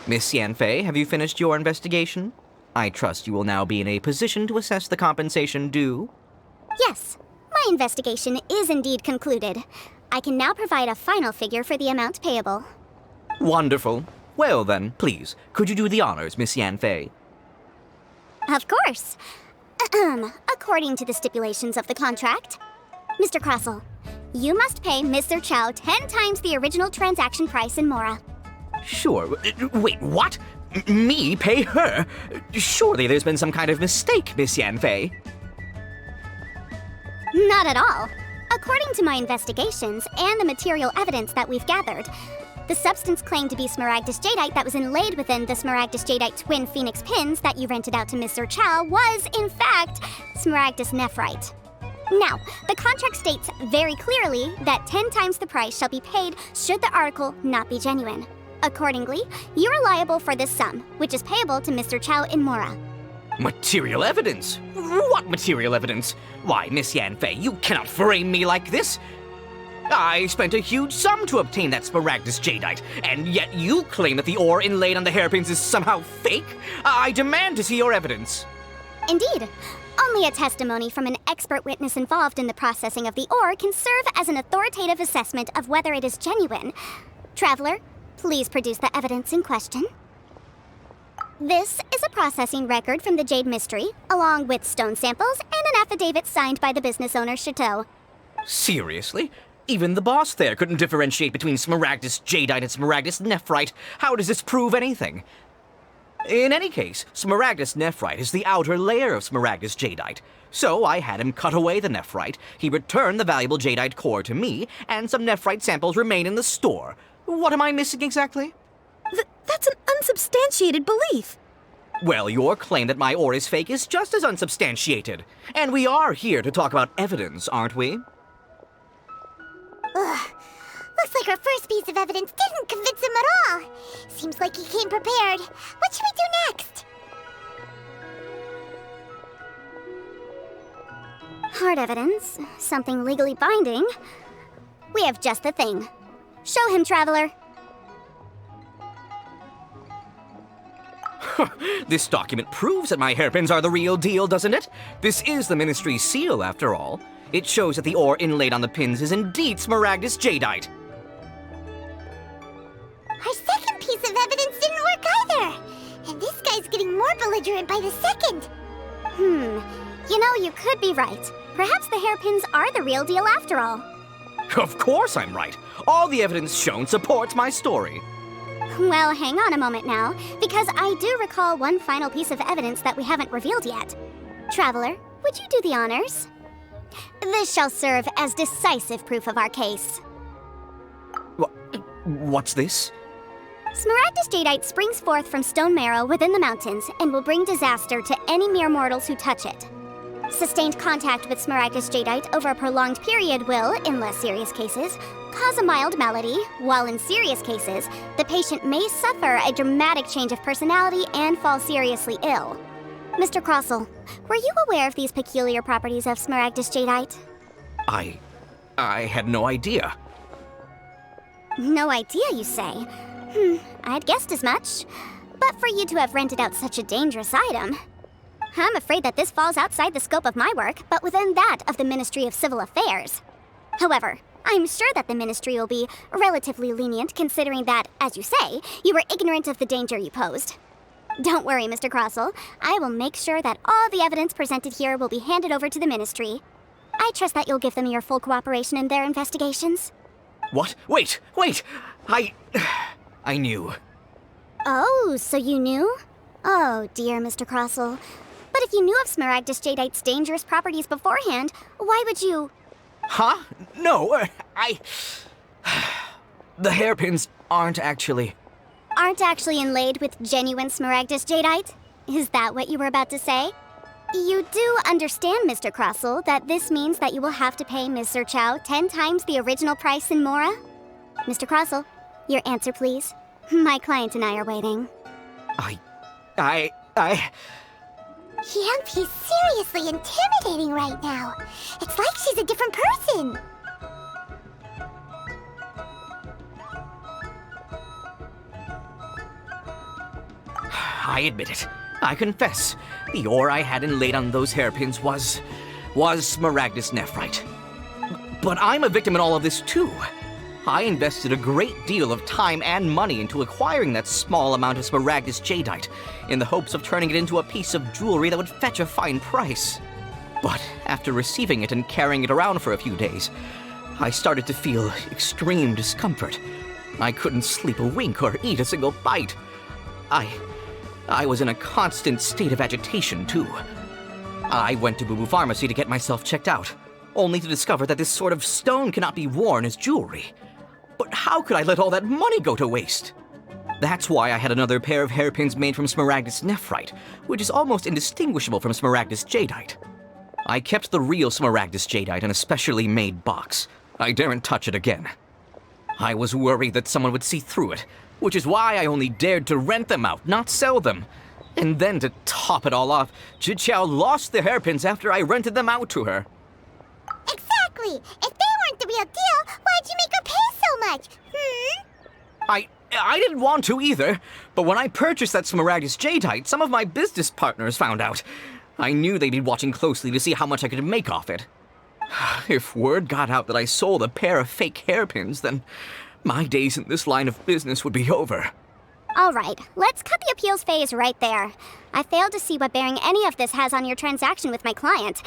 Miss Yanfei, have you finished your investigation? I trust you will now be in a position to assess the compensation due. Yes, my investigation is indeed concluded. I can now provide a final figure for the amount payable. Wonderful. Well then, please, could you do the honors, Miss Yanfei? Of course. According to the stipulations of the contract, Mr. Crossell, you must pay Mr. Chow 10 times the original transaction price in Mora. Sure. Wait, what? Me pay her? Surely there's been some kind of mistake, Miss Yanfei. Not at all. According to my investigations and the material evidence that we've gathered, the substance claimed to be smaragdus jadeite that was inlaid within the smaragdus jadeite twin phoenix pins that you rented out to Mr. Chow was, in fact, smaragdus nephrite. Now, the contract states very clearly that 10 times the price shall be paid should the article not be genuine. Accordingly, you are liable for this sum, which is payable to Mr. Chow in Mora. Material evidence? What material evidence? Why, Miss Yanfei, you cannot frame me like this. I spent a huge sum to obtain that smaragdus jadeite, and yet you claim that the ore inlaid on the hairpins is somehow fake? I demand to see your evidence. Indeed. Only a testimony from an expert witness involved in the processing of the ore can serve as an authoritative assessment of whether it is genuine. Traveler, please produce the evidence in question. This is a processing record from the Jade Mystery, along with stone samples and an affidavit signed by the business owner, Chateau. Seriously? Even the boss there couldn't differentiate between smaragdus jadeite and smaragdus nephrite. How does this prove anything? In any case, smaragdus nephrite is the outer layer of smaragdus jadeite. So I had him cut away the nephrite, he returned the valuable jadeite core to me, and some nephrite samples remain in the store. What am I missing exactly? That's an unsubstantiated belief. Well, your claim that my ore is fake is just as unsubstantiated. And we are here to talk about evidence, aren't we? Ugh. Looks like our first piece of evidence didn't convince him at all. Seems like he came prepared. What should we do next? Hard evidence, something legally binding. We have just the thing. Show him, Traveler. This document proves that my hairpins are the real deal, doesn't it? This is the Ministry's seal, after all. It shows that the ore inlaid on the pins is indeed smaragdus jadeite. Our second piece of evidence didn't work either. And this guy's getting more belligerent by the second. You know, you could be right. Perhaps the hairpins are the real deal after all. Of course I'm right. All the evidence shown supports my story. Well, hang on a moment now, because I do recall one final piece of evidence that we haven't revealed yet. Traveler, would you do the honors? This shall serve as decisive proof of our case. What's this? Smaragdus jadeite springs forth from stone marrow within the mountains and will bring disaster to any mere mortals who touch it. Sustained contact with smaragdus jadeite over a prolonged period will, in less serious cases, cause a mild malady, while in serious cases, the patient may suffer a dramatic change of personality and fall seriously ill. Mr. Crossell, were you aware of these peculiar properties of smaragdus jadeite? I had no idea. No idea, you say? I'd guessed as much. But for you to have rented out such a dangerous item... I'm afraid that this falls outside the scope of my work, but within that of the Ministry of Civil Affairs. However, I'm sure that the Ministry will be relatively lenient considering that, as you say, you were ignorant of the danger you posed. Don't worry, Mr. Crossell. I will make sure that all the evidence presented here will be handed over to the Ministry. I trust that you'll give them your full cooperation in their investigations. What? Wait! I knew. Oh, so you knew? Oh, dear Mr. Crossell. But if you knew of smaragdus jadeite's dangerous properties beforehand, why would you... Huh? No, The hairpins aren't actually inlaid with genuine smaragdus jadeite? Is that what you were about to say? You do understand, Mr. Crossell, that this means that you will have to pay Mr. Chow 10 times the original price in Mora? Mr. Crossell, your answer, please. My client and I are waiting. Yep, he's seriously intimidating right now. It's like she's a different person. I admit it. I confess, the ore I had inlaid on those hairpins was smaragdus nephrite. But I'm a victim in all of this too. I invested a great deal of time and money into acquiring that small amount of smaragdus jadeite in the hopes of turning it into a piece of jewelry that would fetch a fine price. But after receiving it and carrying it around for a few days, I started to feel extreme discomfort. I couldn't sleep a wink or eat a single bite. I was in a constant state of agitation, too. I went to Boo Boo Pharmacy to get myself checked out, only to discover that this sort of stone cannot be worn as jewelry. But how could I let all that money go to waste? That's why I had another pair of hairpins made from smaragdus nephrite, which is almost indistinguishable from smaragdus jadeite. I kept the real smaragdus jadeite in a specially made box. I daren't touch it again. I was worried that someone would see through it, which is why I only dared to rent them out, not sell them. And then to top it all off, Zhiqiao lost the hairpins after I rented them out to her. Exactly! If they weren't the real deal, why'd you make her pay so much? I didn't want to either, but when I purchased that smaragdus jadeite, some of my business partners found out. I knew they'd be watching closely to see how much I could make off it. If word got out that I sold a pair of fake hairpins, then my days in this line of business would be over. All right, let's cut the appeals phase right there. I failed to see what bearing any of this has on your transaction with my client.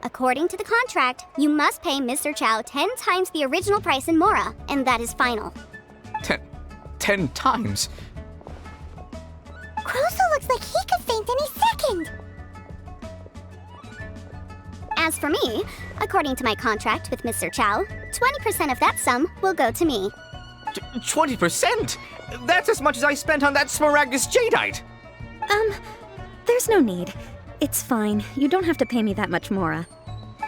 According to the contract, you must pay Mr. Chow 10 times the original price in Mora, and that is final. 10 times? Cryo looks like he could faint any second! As for me, according to my contract with Mr. Chow, 20% of that sum will go to me. 20%? That's as much as I spent on that smaragdus jadeite! There's no need. It's fine. You don't have to pay me that much, Mora.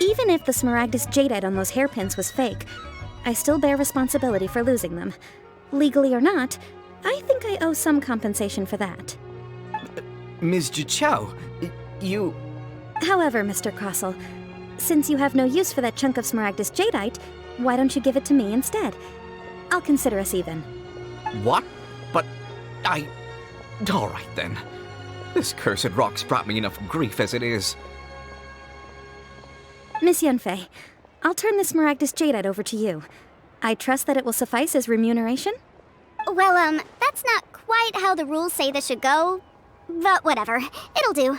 Even if the smaragdus jadeite on those hairpins was fake, I still bear responsibility for losing them. Legally or not, I think I owe some compensation for that. Ms. Zhiqiao, you... However, Mr. Crossell, since you have no use for that chunk of smaragdus jadeite, why don't you give it to me instead? I'll consider us even. What? But all right then. This cursed rock's brought me enough grief as it is. Miss Yunfei, I'll turn the smaragdus jadeite over to you. I trust that it will suffice as remuneration? Well, that's not quite how the rules say this should go, but whatever. It'll do.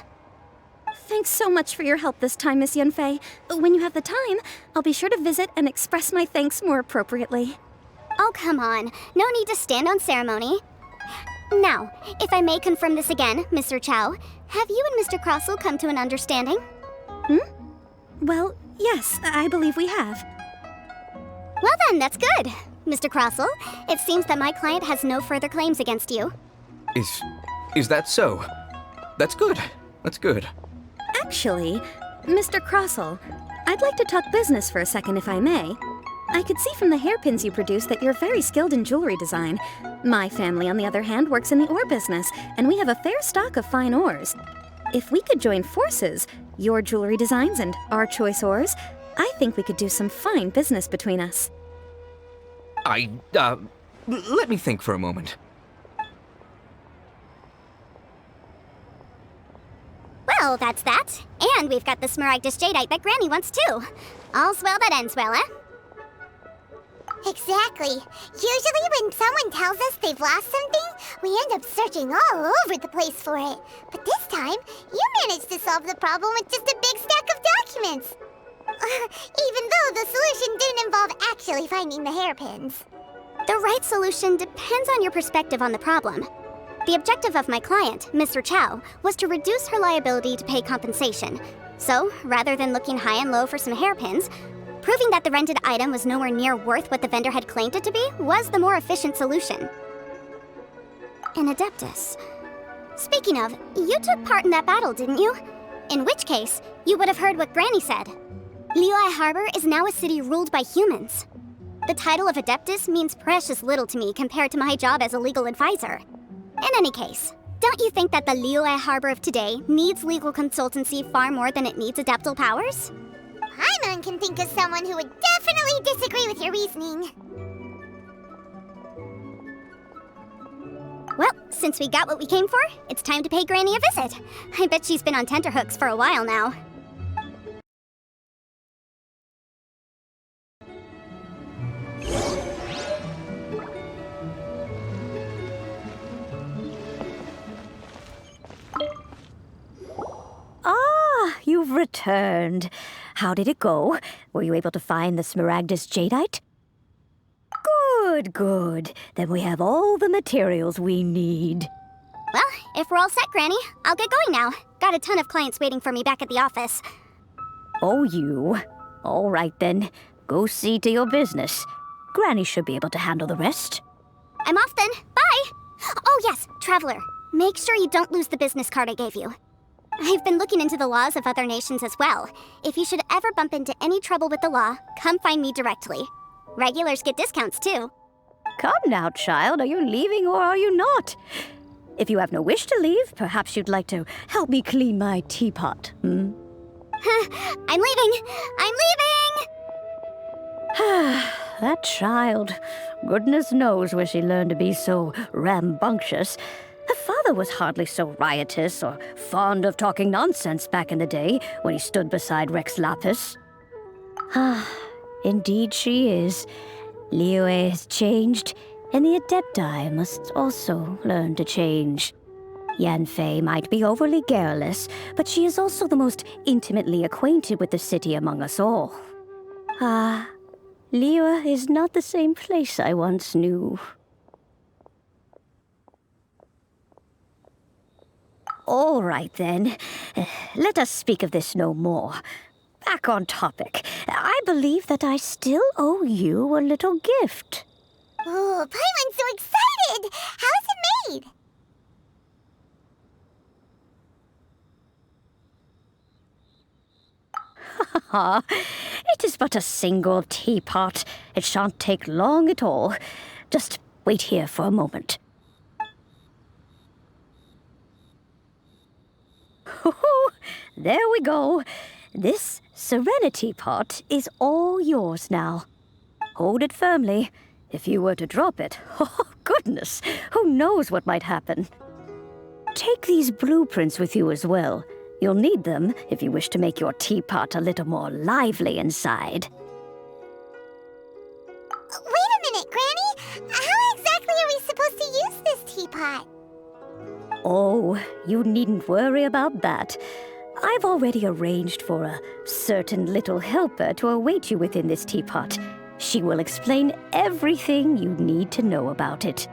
Thanks so much for your help this time, Miss Yunfei. When you have the time, I'll be sure to visit and express my thanks more appropriately. Oh, come on. No need to stand on ceremony. Now, if I may confirm this again, Mr. Chow, have you and Mr. Crossell come to an understanding? Well, yes, I believe we have. Well then, that's good. Mr. Crossell, it seems that my client has no further claims against you. Is that so? That's good. That's good. Actually, Mr. Crossell, I'd like to talk business for a second if I may. I could see from the hairpins you produce that you're very skilled in jewelry design. My family, on the other hand, works in the ore business, and we have a fair stock of fine ores. If we could join forces, your jewelry designs and our choice ores, I think we could do some fine business between us. Let me think for a moment. Well, that's that. And we've got the smaragdus jadeite that Granny wants too. All's well that ends well, eh? Exactly. Usually when someone tells us they've lost something, we end up searching all over the place for it. But this time, you managed to solve the problem with just a big stack of documents. Even though the solution didn't involve actually finding the hairpins. The right solution depends on your perspective on the problem. The objective of my client, Mr. Chow, was to reduce her liability to pay compensation. So, rather than looking high and low for some hairpins, proving that the rented item was nowhere near worth what the vendor had claimed it to be was the more efficient solution. An Adeptus. Speaking of, you took part in that battle, didn't you? In which case, you would have heard what Granny said. Liyue Harbor is now a city ruled by humans. The title of Adeptus means precious little to me compared to my job as a legal advisor. In any case, don't you think that the Liyue Harbor of today needs legal consultancy far more than it needs adeptal powers? Paimon can think of someone who would definitely disagree with your reasoning. Well, Since we got what we came for, it's time to pay Granny a visit. I bet she's been on tenterhooks for a while now. Ah, you've returned. How did it go? Were you able to find the Smaragdus jadeite? Good, good. Then we have all the materials we need. Well, if we're all set, Granny, I'll get going now. Got a ton of clients waiting for me back at the office. Oh, you. All right then. Go see to your business. Granny should be able to handle the rest. I'm off then. Bye! Oh yes, Traveler. Make sure you don't lose the business card I gave you. I've been looking into the laws of other nations as well. If you should ever bump into any trouble with the law, come find me directly. Regulars get discounts too. Come now, child. Are you leaving or are you not? If you have no wish to leave, perhaps you'd like to help me clean my teapot, hmm? I'm leaving! I'm leaving! That child. Goodness knows where she learned to be so rambunctious. Her father was hardly so riotous or fond of talking nonsense back in the day when he stood beside Rex Lapis. Ah, indeed she is. Liyue has changed, and the Adepti must also learn to change. Yanfei might be overly garrulous, but she is also the most intimately acquainted with the city among us all. Ah, Liyue is not the same place I once knew. All right, then. Let us speak of this no more. Back on topic. I believe that I still owe you a little gift. Oh, Paimon's so excited! How is it made? It is but a single teapot. It shan't take long at all. Just wait here for a moment. There we go. This Serenity pot is all yours now. Hold it firmly. If you were to drop it, oh goodness, who knows what might happen. Take these blueprints with you as well. You'll need them if you wish to make your teapot a little more lively inside. Wait a minute, Granny! How exactly are we supposed to use this teapot? Oh, you needn't worry about that. I've already arranged for a certain little helper to await you within this teapot. She will explain everything you need to know about it.